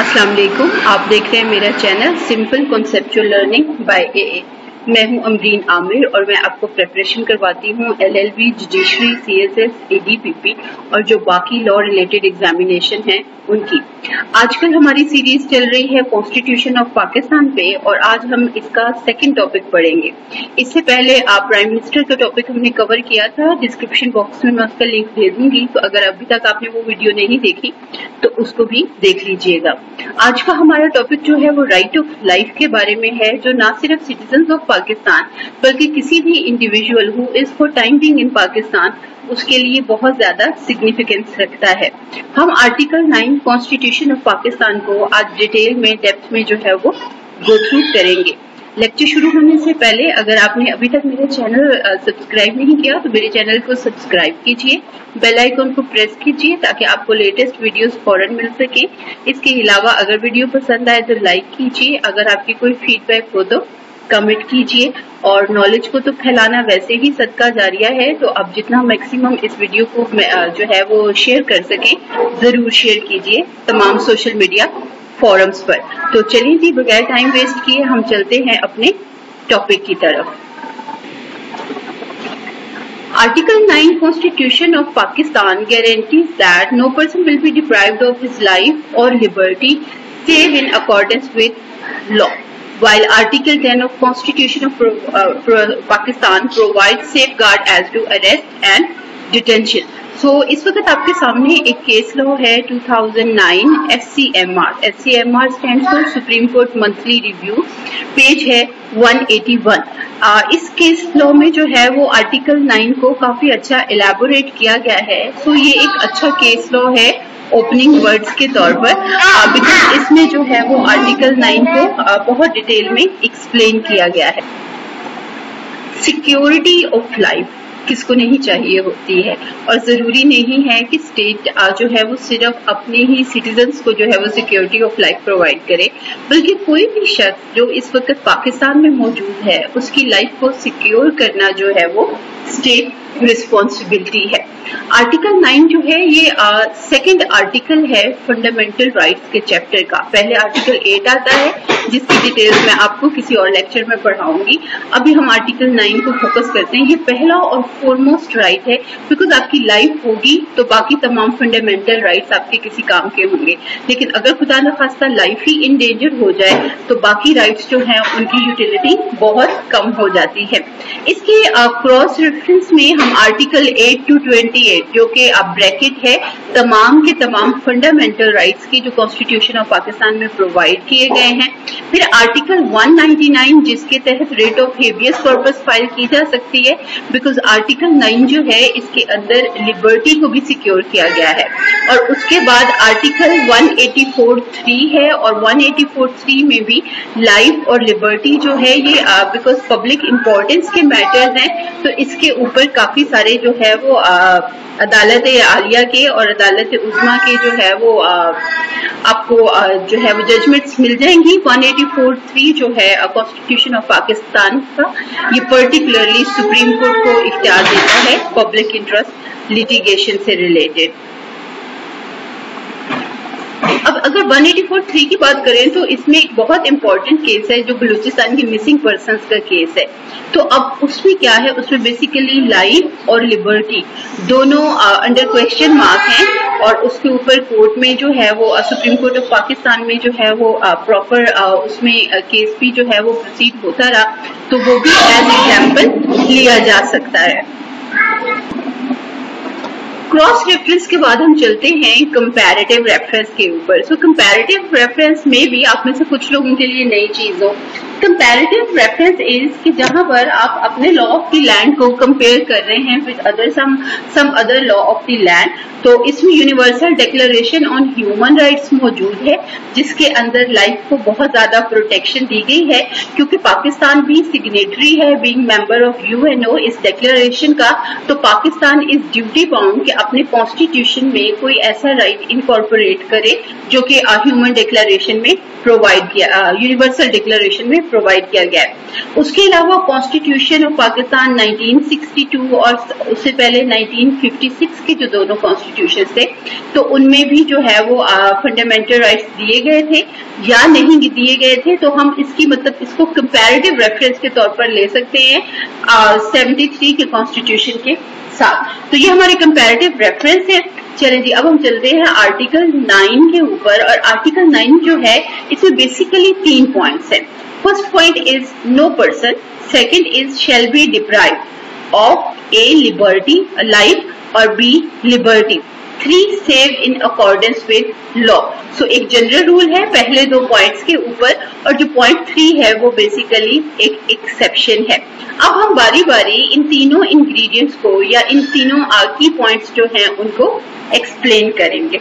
अस्सलाम वालेकुम। आप देख रहे हैं मेरा channel simple conceptual learning by AA। मैं हूं अमरीन आमिर और मैं आपको प्रिपरेशन करवाती हूं LLB, जुडिशरी, CSS, ADPP और जो बाकी लॉ रिलेटेड एग्जामिनेशन हैं उनकी। आजकल हमारी सीरीज चल रही है कॉन्स्टिट्यूशन ऑफ पाकिस्तान पे और आज हम इसका सेकंड टॉपिक पढ़ेंगे। इससे पहले आप प्राइम मिनिस्टर का टॉपिक हमने कवर किया था, डिस्क्रिप्शन बॉक्स में मैं उसका लिंक दे दूंगी, तो अगर अभी तक आपने वो वीडियो नहीं देखी तो उसको भी देख लीजिएगा। आज का हमारा टॉपिक जो है वो राइट ऑफ लाइफ के बारे में है, जो ना सिर्फ सिटीजन ऑफ पाकिस्तान बल्कि किसी भी individual who is for time being in Pakistan उसके लिए बहुत ज्यादा सिग्निफिकेंस रखता है। हम आर्टिकल 9 कॉन्स्टिट्यूशन ऑफ पाकिस्तान को आज डिटेल में डेप्थ में जो है वो गो थ्रू करेंगे। लेक्चर शुरू होने से पहले अगर आपने अभी तक मेरा चैनल सब्सक्राइब नहीं किया तो मेरे चैनल को सब्सक्राइब कीजिए, बेल आइकन को प्रेस कीजिए ताकि आपको लेटेस्ट वीडियोस फौरन मिल सके। इसके अलावा अगर वीडियो पसंद आए तो लाइक कीजिए, अगर आपकी कोई फीडबैक हो तो कमेंट कीजिए। और नॉलेज को तो फैलाना वैसे ही सदका जारिया है, तो आप जितना मैक्सिमम इस वीडियो को जो है वो शेयर कर सके जरूर शेयर कीजिए तमाम सोशल मीडिया फोरम्स पर। तो चलिए जी, बगैर टाइम वेस्ट किए हम चलते हैं अपने टॉपिक की तरफ। Article 9 Constitution of Pakistan guarantees that no person will be deprived of his life or liberty save in accordance with law, while Article 10 of Constitution of Pakistan provides safeguard as to arrest and detention. So, इस वक्त आपके सामने एक case law है 2009 SCMR। SCMR stands for supreme court monthly review. Page है 181। इस case law में जो है वो आर्टिकल 9 को काफी अच्छा एलैबोरेट किया गया है। सो ये एक अच्छा केस लॉ है ओपनिंग वर्ड्स के तौर पर, बिकॉज इसमें जो है वो आर्टिकल 9 को बहुत डिटेल में एक्सप्लेन किया गया है। सिक्योरिटी ऑफ लाइफ किसको नहीं चाहिए होती है, और जरूरी नहीं है कि स्टेट जो है वो सिर्फ अपने ही सिटीजन्स को जो है वो सिक्योरिटी ऑफ लाइफ प्रोवाइड करे, बल्कि कोई भी शख्स जो इस वक्त पाकिस्तान में मौजूद है उसकी लाइफ को सिक्योर करना जो है वो स्टेट रिस्पॉन्सिबिलिटी है। आर्टिकल 9 जो है ये सेकंड आर्टिकल है फंडामेंटल राइट्स के चैप्टर का। पहले आर्टिकल 8 आता है जिसकी डिटेल्स मैं आपको किसी और लेक्चर में पढ़ाऊंगी। अभी हम आर्टिकल 9 को फोकस करते हैं। ये पहला और फॉरमोस्ट राइट है, बिकॉज आपकी लाइफ होगी तो बाकी तमाम फंडामेंटल राइट्स आपके किसी काम के होंगे, लेकिन अगर खुदा न खास्ता लाइफ ही इन डेंजर हो जाए तो बाकी राइट्स जो हैं उनकी यूटिलिटी बहुत कम हो जाती है। इसके क्रॉस रेफरेंस में हम आर्टिकल 8 to 28 जो कि ब्रैकेट है तमाम के तमाम फंडामेंटल राइट्स की जो कॉन्स्टिट्यूशन ऑफ पाकिस्तान में प्रोवाइड किए गए हैं। फिर आर्टिकल 199 जिसके तहत rate of habeas corpus file की जा सकती है, बिकॉज आर्टिकल 9 जो है इसके अंदर लिबर्टी को भी सिक्योर किया गया है। और उसके बाद आर्टिकल 184(3) है, और 184(3) में भी लाइफ और लिबर्टी जो है ये बिकॉज पब्लिक इंपॉर्टेंस के मैटर्स हैं, तो इसके ऊपर काफी सारे जो है वो अदालत आलिया के और अदालत उज़्मा के जो है वो आपको जो है वो जजमेंट्स मिल जाएंगी। 184(3) जो है कॉन्स्टिट्यूशन ऑफ पाकिस्तान का, ये पर्टिकुलरली सुप्रीम कोर्ट को इख्तियार देता है पब्लिक इंटरेस्ट लिटिगेशन से रिलेटेड। अब अगर 184(3) की बात करें तो इसमें एक बहुत इंपॉर्टेंट केस है जो बलूचिस्तान की मिसिंग पर्संस का केस है। तो अब उसमें क्या है, उसमें बेसिकली लाइफ और लिबर्टी दोनों अंडर क्वेश्चन मार्क हैं, और उसके ऊपर कोर्ट में जो है वो सुप्रीम कोर्ट ऑफ पाकिस्तान में जो है वो प्रॉपर उसमें केस भी जो है वो प्रोसीड होता रहा, तो वो भी एज एग्जाम्पल लिया जा सकता है। क्रॉस रेफरेंस के बाद हम चलते हैं कंपैरेटिव रेफरेंस के ऊपर। सो कंपैरेटिव रेफरेंस में भी आप में से कुछ लोगों के लिए नई चीज हो। कंपैरेटिव रेफरेंस इज कि जहां पर आप अपने लॉ ऑफ द लैंड को कंपेयर कर रहे हैं with other some other law of the land, तो इसमें universal declaration on human rights मौजूद है जिसके अंदर लाइफ को बहुत ज्यादा प्रोटेक्शन दी गई है, क्योंकि पाकिस्तान भी सिग्नेटरी है बीइंग मेंबर ऑफ UNO इस डिक्लेरेशन का। तो पाकिस्तान इज ड्यूटी बाउंड कि अपने कॉन्स्टिट्यूशन में कोई ऐसा राइट इनकॉर्पोरेट करे जो कि ह्यूमन डिक्लेरेशन में प्रोवाइड किया, यूनिवर्सल डिक्लेरेशन में प्रोवाइड किया गया है। उसके अलावा कॉन्स्टिट्यूशन ऑफ पाकिस्तान 1962 और उससे पहले 1956 के जो दोनों कॉन्स्टिट्यूशन थे, तो उनमें भी जो है वो फंडामेंटल राइट्स दिए गए थे या नहीं दिए गए थे। तो हम इसकी मतलब इसको कंपैरेटिव रेफरेंस के तौर पर ले सकते हैं 73 के कॉन्स्टिट्यूशन के साथ। तो ये हमारे कंपैरेटिव रेफरेंस है। चलें जी, अब हम चलते हैं आर्टिकल 9 के ऊपर। और आर्टिकल 9 जो है इसमें बेसिकली 3 पॉइंट्स हैं। First point is no person, second is shall be deprived of a liberty life और B liberty, 3 save in accordance with law. So एक जनरल रूल है पहले 2 पॉइंट्स के ऊपर, और जो पॉइंट 3 है वो बेसिकली एक एक्सेप्शन है। अब हम बारी बारी इन तीनों इंग्रेडिएंट्स को या इन तीनों की पॉइंट्स जो हैं उनको एक्सप्लेन करेंगे।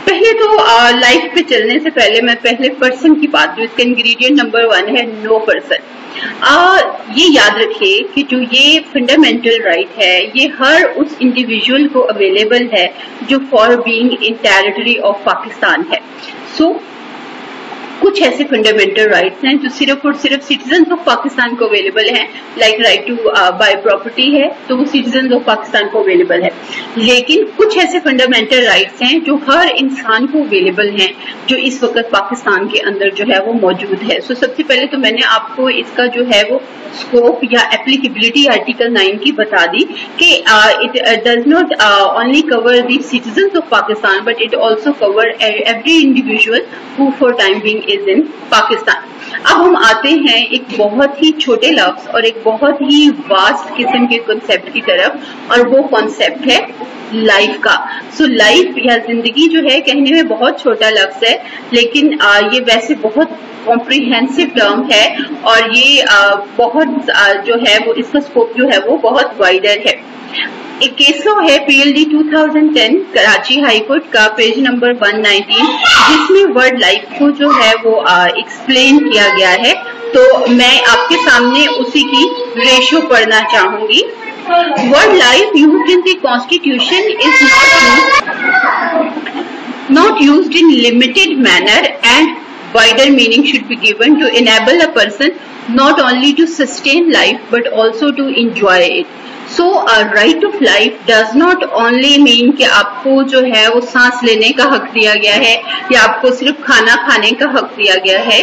पहले तो लाइफ पे चलने से पहले मैं पहले पर्सन की बात करूं। इसका इंग्रेडिएंट नंबर 1 है नो पर्सन। ये याद रखिए कि जो ये फंडामेंटल राइट है ये हर उस इंडिविजुअल को अवेलेबल है जो for being in territory of Pakistan है। सो कुछ ऐसे फंडामेंटल राइट्स हैं जो सिर्फ और सिर्फ सिटीजन ऑफ पाकिस्तान को अवेलेबल हैं, like right to buy property है तो वो सिटीजन ऑफ पाकिस्तान को अवेलेबल है। लेकिन कुछ ऐसे फंडामेंटल राइट्स हैं जो हर इंसान को अवेलेबल हैं जो इस वक्त पाकिस्तान के अंदर जो है वो मौजूद है। सो सबसे पहले तो मैंने आपको इसका जो है वो स्कोप या एप्लीकेबिलिटी आर्टिकल 9 की बता दी कि it does not only cover the citizen of Pakistan but it also cover every individual who for time being is in Pakistan. अब हम आते हैं एक बहुत ही छोटे लफ्ज और एक बहुत ही वास्ट किस्म के कॉन्सेप्ट की तरफ, और वो कॉन्सेप्ट है लाइफ का। सो लाइफ या जिंदगी जो है कहने में बहुत छोटा लफ्ज है, लेकिन ये वैसे बहुत कॉम्प्रिहेंसिव टर्म है और ये बहुत जो है वो इसका स्कोप जो है वो बहुत वाइडर है। एक केस लॉ है PLD 2010 कराची हाई कोर्ट का पेज नंबर 119, जिसमें वर्ड लाइफ को जो है वो एक्सप्लेन किया गया है। तो मैं आपके सामने उसी की रेशो पढ़ना चाहूंगी। Word life used in the constitution is not used in limited manner and wider meaning should be given to enable a person not only to sustain life but also to enjoy it. So right of life does not only mean कि आपको जो है वो सांस लेने का हक दिया गया है या आपको सिर्फ खाना खाने का हक दिया गया है,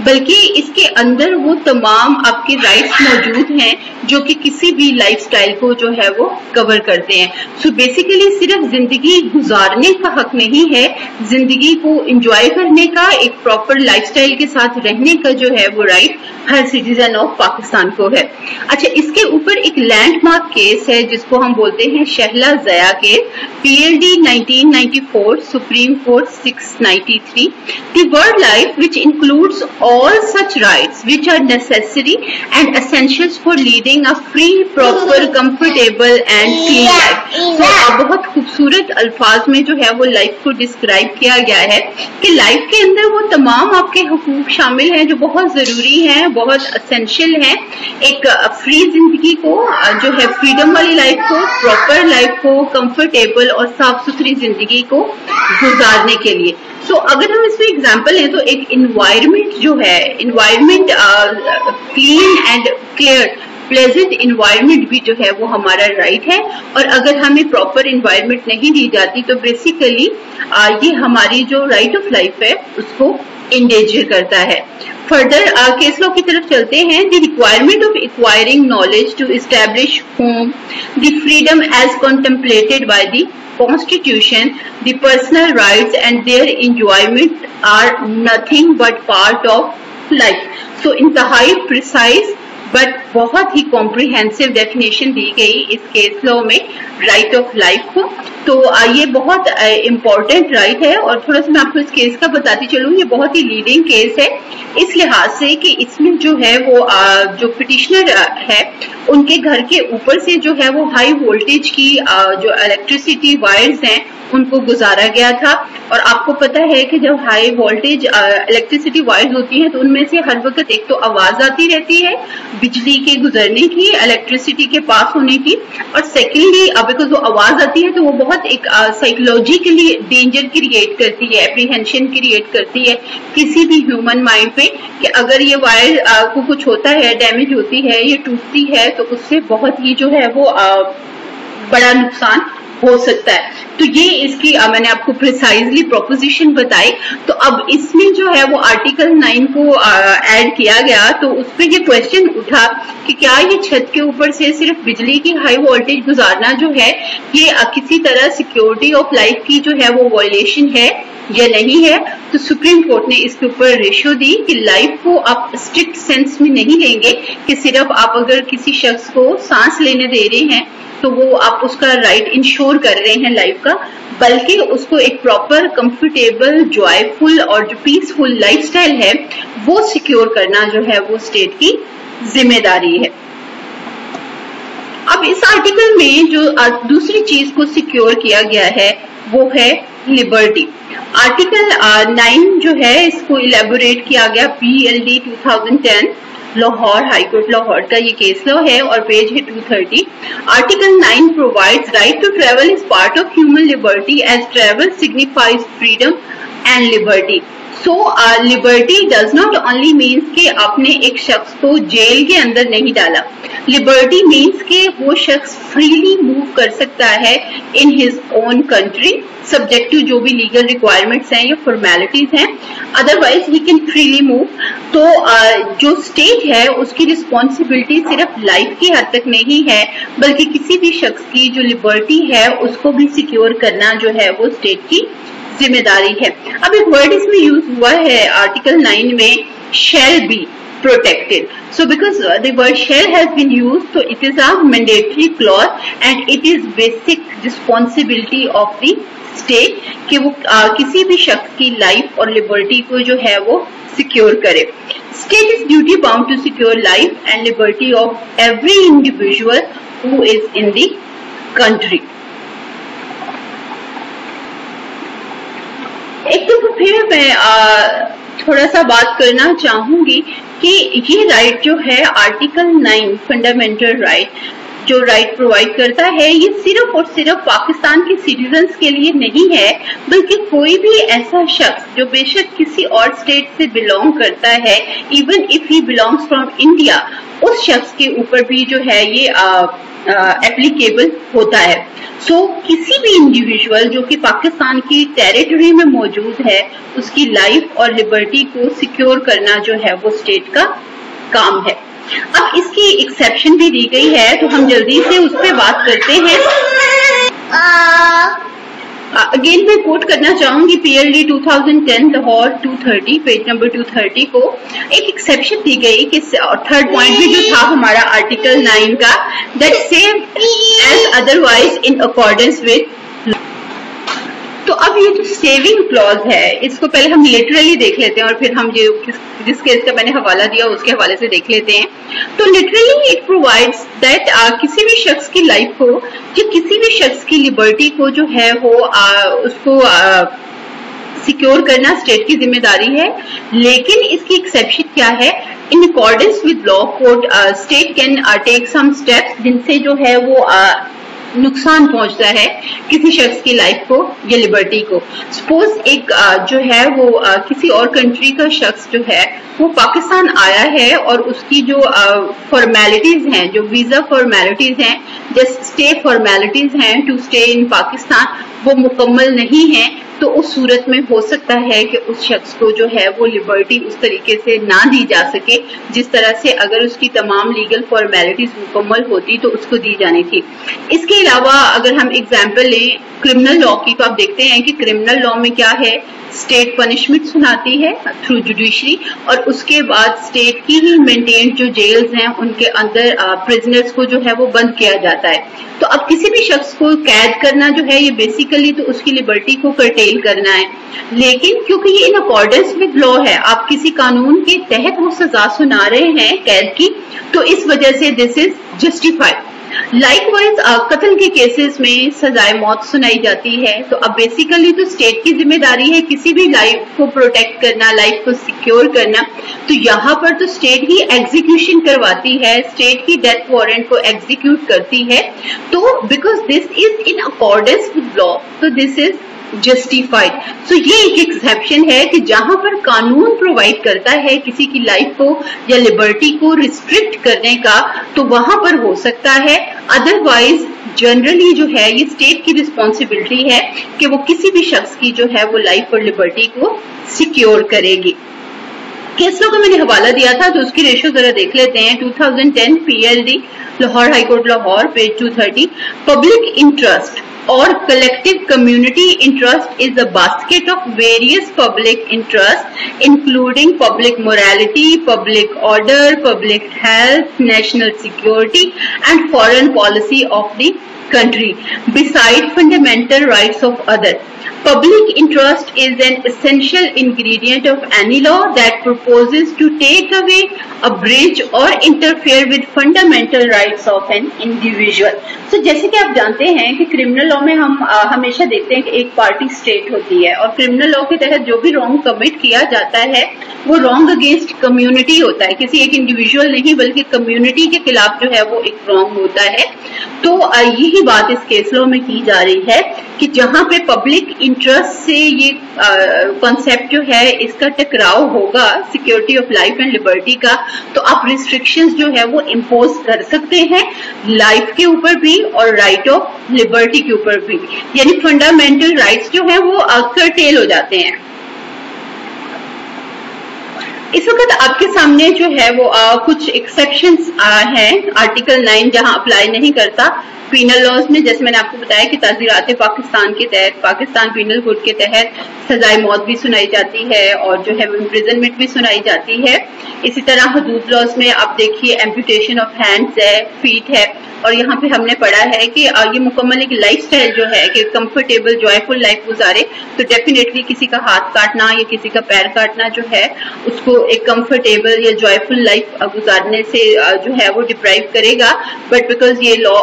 बल्कि इसके अंदर वो तमाम आपके राइट्स मौजूद हैं जो कि किसी भी लाइफस्टाइल को जो है वो कवर करते हैं। सो बेसिकली सिर्फ जिंदगी गुजारने का हक नहीं है, जिंदगी को एंजॉय करने का, एक प्रॉपर लाइफस्टाइल के साथ रहने का जो है वो right her citizen of Pakistan को है। अच्छा, इसके ऊपर एक लैंडमार्क केस है जिसको हम बोलते हैं Shehla Zia case, PLD 1994 supreme court 693। The word life which includes all such rights which are necessary and essentials for leading a free, proper, comfortable and clean life। तो बहुत खूबसूरत अल्फाज में जो है वो लाइफ को डिस्क्राइब किया गया है कि लाइफ के अंदर वो तमाम आपके हुकूक शामिल हैं जो बहुत जरूरी हैं, बहुत असेंशियल हैं। एक फ्री जिंदगी को जो है फ्रीडम वाली लाइफ को, प्रॉपर लाइफ को, कंफर्टेबल और साफ सुथरी जिंदगी को गुजारने के लिए। सो अगर हम इसमें एग्जांपल लें तो एक इन्वायरमेंट जो है, environment clean and clear pleasant environment भी जो है वो हमारा राइट है, और अगर हमें प्रॉपर इन्वायरमेंट नहीं दी जाती तो बेसिकली ये हमारी जो राइट ऑफ लाइफ है उसको इंडेंजर करता है। फर्दर केस लॉ की तरफ चलते हैं। The requirement of acquiring knowledge to establish home, the freedom as contemplated by the Constitution, the personal rights and their enjoyment are nothing but part of life. So इंतहाई precise but बहुत ही comprehensive definition दी गई इस case law में right of life को। तो ये बहुत important right है, और थोड़ा सा मैं आपको इस केस का बताती चलूँ। ये बहुत ही लीडिंग केस है इस लिहाज से कि इसमें जो है वो जो पिटिशनर है उनके घर के ऊपर से जो है वो हाई वोल्टेज की जो इलेक्ट्रिसिटी वायर्स हैं उनको गुजारा गया था, और आपको पता है कि जब हाई वोल्टेज इलेक्ट्रिसिटी वायर्स होती हैं तो उनमें से हर वक्त एक तो आवाज आती रहती है बिजली के गुजरने की, इलेक्ट्रिसिटी के पास होने की, और सेकेंडली बिकॉज वो आवाज आती है तो वो बहुत एक साइकोलॉजिकली डेंजर क्रिएट करती है, एप्रीहेंशन क्रिएट करती है किसी भी ह्यूमन माइंड पे कि अगर ये वायर को कुछ होता है, डैमेज होती है, ये टूटती है तो उससे बहुत ही जो है वो बड़ा नुकसान हो सकता है। तो ये इसकी मैंने आपको प्रिसाइजली प्रोपोजिशन बताई। तो अब इसमें जो है वो आर्टिकल 9 को ऐड किया गया तो उस पर ये क्वेश्चन उठा कि क्या ये छत के ऊपर से सिर्फ बिजली की हाई वोल्टेज गुजारना जो है ये किसी तरह सिक्योरिटी ऑफ लाइफ की जो है वो वायलेशन है या नहीं है। तो सुप्रीम कोर्ट ने इसके ऊपर रेशो दी कि लाइफ को आप स्ट्रिक्ट सेंस में नहीं लेंगे कि सिर्फ आप अगर किसी शख्स को सांस लेने दे रहे हैं तो वो आप उसका राइट इंश्योर कर रहे हैं लाइफ का, बल्कि उसको एक प्रॉपर कंफर्टेबल जॉयफुल और जो पीसफुल लाइफस्टाइल है वो सिक्योर करना जो है वो स्टेट की जिम्मेदारी है। अब इस आर्टिकल में जो दूसरी चीज को सिक्योर किया गया है वो है लिबर्टी। आर्टिकल 9 जो है इसको इलेबोरेट किया गया PLD 2010 लाहौर हाईकोर्ट लाहौर का ये केस लॉ है और पेज है 230। Article 9 provides right to travel is part of human liberty as travel signifies freedom and liberty. So liberty does not only means कि आपने एक शख्स को जेल के अंदर नहीं डाला, लिबर्टी मीन्स कि वो शख्स फ्रीली मूव कर सकता है in his own country subject to जो भी लीगल रिक्वायरमेंट्स हैं या फॉर्मेलिटीज हैं, otherwise he can freely move. तो जो स्टेट है उसकी रिस्पॉन्सिबिलिटी सिर्फ लाइफ की हद तक नहीं है बल्कि किसी भी शख्स की जो लिबर्टी है उसको भी सिक्योर करना जो है वो स्टेट की जिम्मेदारी है। अब एक वर्ड इसमें यूज हुआ है आर्टिकल 9 में, shall be protected. So because the word shall has been used, so it is a mandatory clause and it is basic responsibility of the state कि वो किसी भी शख्स की लाइफ और लिबर्टी को जो है वो सिक्योर करे। State is duty bound to secure life and liberty of every individual who is in the country. एक तो फिर मैं थोड़ा सा बात करना चाहूंगी कि ये राइट जो है आर्टिकल 9 फंडामेंटल राइट जो राइट प्रोवाइड करता है ये सिर्फ और सिर्फ पाकिस्तान के सिटीजन्स के लिए नहीं है बल्कि कोई भी ऐसा शख्स जो बेशक किसी और स्टेट से बिलोंग करता है, even if he belongs from India, उस शख्स के ऊपर भी जो है ये एप्लीकेबल होता है। सो किसी भी इंडिविजुअल जो कि पाकिस्तान की टेरिटरी में मौजूद है उसकी लाइफ और लिबर्टी को सिक्योर करना जो है वो स्टेट का काम है। अब इसकी एक्सेप्शन भी दी गई है तो हम जल्दी से उस पर बात करते हैं। अगेन मैं कोट करना चाहूंगी PLD 2010 लाहौर 230 पेज नंबर 230 को एक एक्सेप्शन दी गई कि थर्ड पॉइंट भी जो था हमारा आर्टिकल 9 का, that save as otherwise in accordance with. तो अब ये जो सेविंग क्लॉज है इसको पहले हम लिटरली देख लेते हैं और फिर हम जिस केस का मैंने हवाला दिया उसके हवाले से देख लेते हैं। तो लिटरली इट प्रोवाइड्स दैट किसी भी शख्स की लाइफ को या किसी भी शख्स की लिबर्टी को जो है वो उसको सिक्योर करना स्टेट की जिम्मेदारी है। लेकिन इसकी एक्सेप्शन क्या है, in accordance with law code state can take some steps जिनसे जो है वो नुकसान पहुंचता है किसी शख्स की लाइफ को या लिबर्टी को। सपोज एक जो है वो किसी और कंट्री का शख्स जो है वो पाकिस्तान आया है और उसकी जो फॉर्मेलिटीज हैं, जो वीजा फॉर्मेलिटीज हैं, जस्ट स्टे फॉर्मेलिटीज हैं टू स्टे इन पाकिस्तान, वो मुकम्मल नहीं है, तो उस सूरत में हो सकता है कि उस शख्स को जो है वो लिबर्टी उस तरीके से ना दी जा सके जिस तरह से अगर उसकी तमाम लीगल फॉर्मेलिटीज मुकम्मल होती तो उसको दी जानी थी। इसके अलावा अगर हम एग्जाम्पल लें क्रिमिनल लॉ की, तो आप देखते हैं कि क्रिमिनल लॉ में क्या है, स्टेट पनिशमेंट सुनाती है थ्रू जुडिशरी और उसके बाद स्टेट की ही मेंटेन्ड जो जेल्स हैं उनके अंदर प्रिजनर्स को जो है वो बंद किया जाता है। तो अब किसी भी शख्स को कैद करना जो है ये बेसिकली तो उसकी लिबर्टी को कर्टेल करना है, लेकिन क्योंकि ये इन अकॉर्डेंस विद लॉ है, आप किसी कानून के तहत वो सजा सुना रहे हैं कैद की, तो इस वजह से दिस इज जस्टिफाइड। लाइकवाइज कत्ल के केसेस में सजाए मौत सुनाई जाती है। तो अब बेसिकली तो स्टेट की जिम्मेदारी है किसी भी लाइफ को प्रोटेक्ट करना, लाइफ को सिक्योर करना। तो यहाँ पर तो स्टेट ही एग्जीक्यूशन करवाती है, स्टेट ही डेथ वारंट को एग्जीक्यूट करती है। तो because this is in accordance with law, तो दिस इज जस्टिफाइड। सो ये एक एक्सेप्शन है कि जहां पर कानून प्रोवाइड करता है किसी की लाइफ को या लिबर्टी को रिस्ट्रिक्ट करने का, तो वहां पर हो सकता है। अदरवाइज जनरली जो है ये स्टेट की रिस्पॉन्सिबिलिटी है कि वो किसी भी शख्स की जो है वो लाइफ और लिबर्टी को सिक्योर करेगी। केस लॉ का मैंने हवाला दिया था, तो उसकी रेशो जरा देख लेते हैं। 2010 PLD Lahore high court Lahore page 230, public interest or collective community interest is a basket of various public interests including public morality, public order, public health, national security and foreign policy of the country beside fundamental rights of others. Public interest is an essential ingredient of any law that proposes to take away, abridge or interfere with fundamental rights of an individual. So जैसे कि आप जानते हैं कि criminal law में हम हमेशा देखते हैं कि एक पार्टी स्टेट होती है और क्रिमिनल लॉ के तहत जो भी रॉन्ग कमिट किया जाता है वो रॉन्ग अगेंस्ट कम्युनिटी होता है, किसी एक इंडिविजुअल नहीं बल्कि कम्युनिटी के खिलाफ जो है वो एक रॉन्ग होता है। तो यही बात इस केस लॉ में की जा रही है कि जहां पे पब्लिक इंटरेस्ट से ये कॉन्सेप्ट जो है इसका टकराव होगा security of life and liberty का, तो आप रिस्ट्रिक्शंस जो है वो इम्पोज कर सकते हैं लाइफ के ऊपर भी और राइट ऑफ लिबर्टी के ऊपर भी, यानी फंडामेंटल राइट्स जो है वो कर्टेल हो जाते हैं। इस वक्त आपके सामने जो है वो कुछ एक्सेप्शंस हैं। आर्टिकल 9 जहां अप्लाई नहीं करता पीनल लॉज में, जैसे मैंने आपको बताया कि ताज़ीरात पाकिस्तान के तहत, पाकिस्तान पीनल कोड के तहत सजाए मौत भी सुनाई जाती है और जो है इम्प्रिजनमेंट भी सुनाई जाती है। इसी तरह हदूद लॉज में आप देखिए एम्पुटेशन ऑफ हैंड्स है, फीट है, और यहाँ पे हमने पढ़ा है कि ये मुकम्मल एक लाइफस्टाइल जो है कि कंफर्टेबल जॉयफुल लाइफ गुजारे, तो डेफिनेटली किसी का हाथ काटना या किसी का पैर काटना जो है उसको एक कंफर्टेबल या जॉयफुल लाइफ गुजारने से जो है वो डिप्राइव करेगा। बट बिकॉज ये लॉ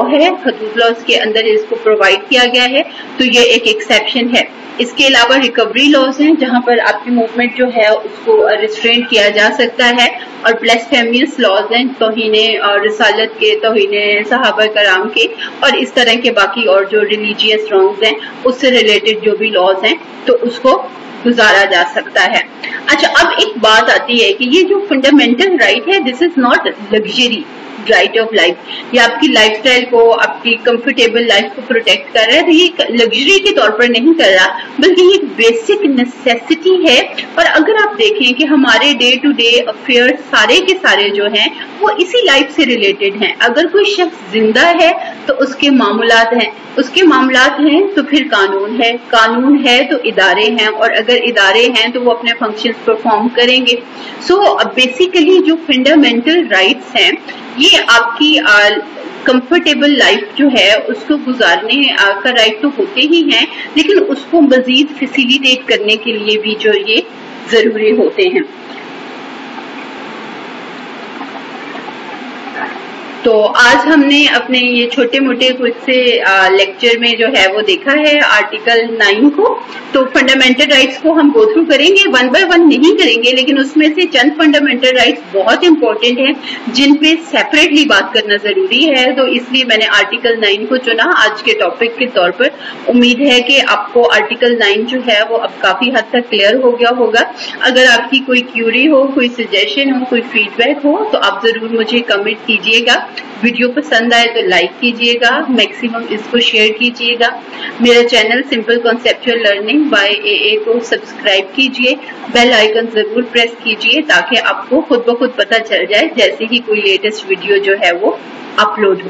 है, हदूद लॉज के अंदर इसको प्रोवाइड किया गया है, तो ये एक एक्सेप्शन है। इसके अलावा रिकवरी लॉज हैं जहां पर आपकी मूवमेंट जो है उसको रिस्ट्रेन किया जा सकता है, और ब्लेसफेमियस लॉज हैं तौहीने और रिसालत के, तौहीने सहाबा कराम के, और इस तरह के बाकी और जो रिलीजियस रॉन्ग्स हैं उससे रिलेटेड जो भी लॉज हैं तो उसको गुजारा जा सकता है। अच्छा, अब एक बात आती है कि ये जो फंडामेंटल राइट है this is not luxury right of life, ये आपकी लाइफस्टाइल को, आपकी कंफर्टेबल लाइफ को प्रोटेक्ट कर रहा है। तो ये लग्जरी के तौर पर नहीं कर रहा बल्कि ये एक बेसिक नेसेसिटी है। और अगर आप देखें कि हमारे डे टू डे अफेयर सारे के सारे जो हैं वो इसी लाइफ से रिलेटेड हैं। अगर कोई शख्स जिंदा है तो उसके मामूलात हैं, उसके मामलात हैं तो फिर कानून है, कानून है तो इदारे हैं, और अगर इदारे हैं तो वो अपने फंक्शंस परफॉर्म करेंगे। सो बेसिकली जो फंडामेंटल राइट्स हैं ये आपकी कंफर्टेबल लाइफ जो है उसको गुजारने का राइट तो होते ही हैं, लेकिन उसको मजीद फैसिलिटेट करने के लिए भी जो ये जरूरी होते हैं। तो आज हमने अपने ये छोटे मोटे कुछ से लेक्चर में जो है वो देखा है आर्टिकल 9 को। तो फंडामेंटल राइट्स को हम गो थ्रू करेंगे, वन बाय वन नहीं करेंगे, लेकिन उसमें से चंद फंडामेंटल राइट्स बहुत इंपॉर्टेंट हैं जिन पे सेपरेटली बात करना जरूरी है। तो इसलिए मैंने आर्टिकल 9 को चुना आज के टॉपिक के तौर पर। उम्मीद है कि आपको आर्टिकल 9 जो है वो अब काफी हद तक क्लियर हो गया होगा। अगर आपकी कोई क्यूरी हो, कोई सजेशन हो, कोई फीडबैक हो तो आप जरूर मुझे कमेंट कीजिएगा। वीडियो पसंद आए तो लाइक कीजिएगा, मैक्सिमम इसको शेयर कीजिएगा। मेरा channel simple conceptual learning by AA को सब्सक्राइब कीजिए, बेल आइकन जरूर प्रेस कीजिए ताकि आपको खुद ब खुद पता चल जाए जैसे ही कोई लेटेस्ट वीडियो जो है वो अपलोड हो।